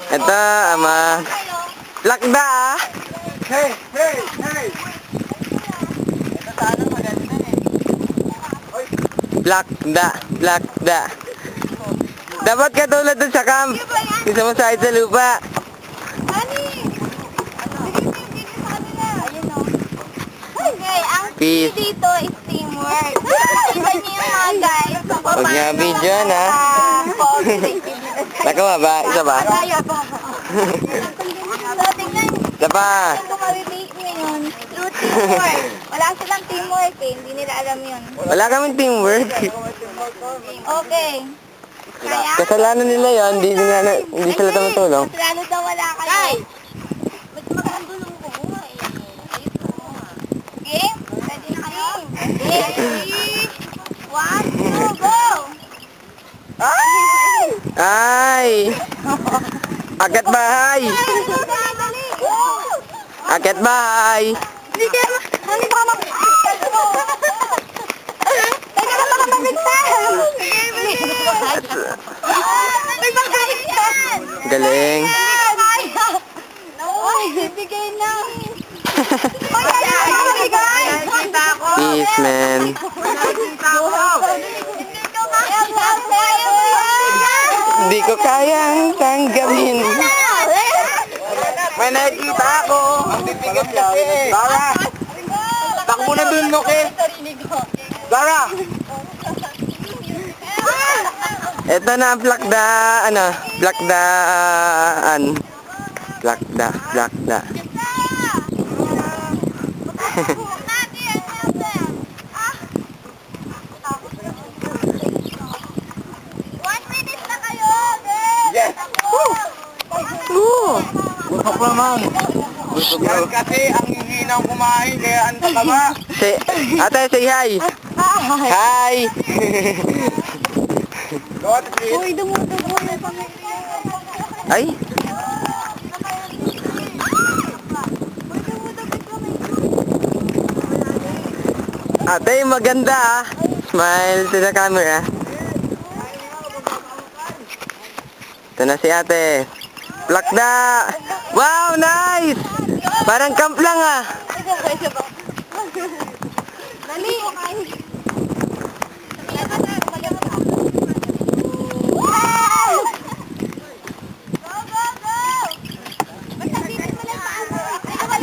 Ito, lakda ah. Hey! Hey! Hey! Ito sana maganda eh. Lakda. Dapat katulad dun sa camp. Isa mo sa lupa. Okay, ang Peace. dito is teamwork. Iba niyo yung mga guys. Huwag nga video na. Nakawa ba? Isa ba? So, tingnan Isa pa. kung ma-relate nyo yun. Through teamwork. Wala silang teamwork eh. Hindi nila alam yun. Wala kaming teamwork. Okay. Kaya? Kasalanan nila yon, hindi sila tumutulong. Mas lalo daw wala kayo. Ba't magandulong ko? Okay? Ready na kayo? Okay. 1, 2, go! Ay! Akyat bahay! Akyat bahay! Hindi kaya hindi baka Teka na baka mabigtan! May pagkain yan! Galing! Uy, bibigay na! Nakikita ko! Peace, man. Nakikita ko! Hindi ko kayang tanggapin. May nakikita ako. Ang bibigat kasi eh. Gara! Takbo na dun, Noke! Gara! Ito na ang plakdaan. Plakda. Yes! Oo! Busok naman. Yan kasi ang hihinang kumain kaya ang taba. Ate, say hi! Hi! Go at please. Uy, dumudugo na pamilya. Ay! Ate, maganda ah! Smile to the camera. Ito na si ate. Plakda! Wow, nice! Parang camp lang ah. Dali!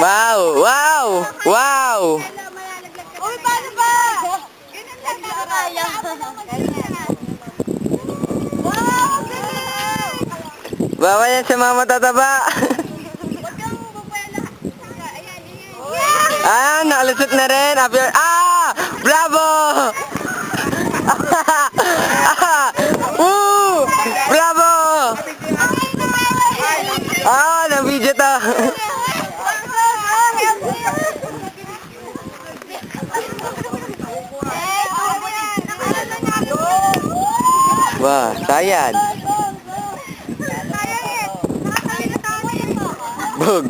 Wow! Uy, paano ba? Ganun lang na kaya. Wow, galing! Bawa yan sa mga matataba. Huwag kang bubwela. Ayan. Ah, nakalusot na rin. Bravo! Woo! Bravo! Na-video to. Wah, sayad. Bug.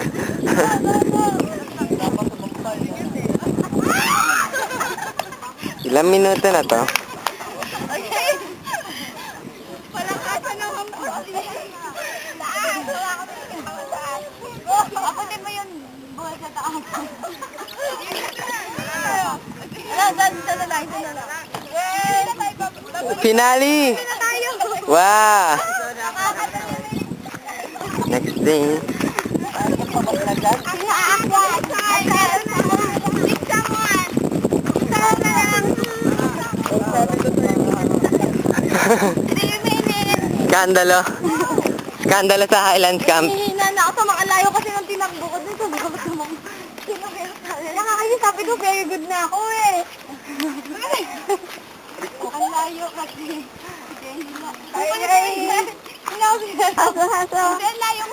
Ilang minuto na to? Abutin mo yung buhay sa taas. Isa na lang. Finale! Wow! Next day. Skandalo. Skandalo sa Highlands Camp. Hihina na ako sa mga layo kasi nung tinakbo ko dito. Nakakasabi ko, very good na ako eh. Ang layo kasi. Ay, hindi ako sinasasa. Ang layo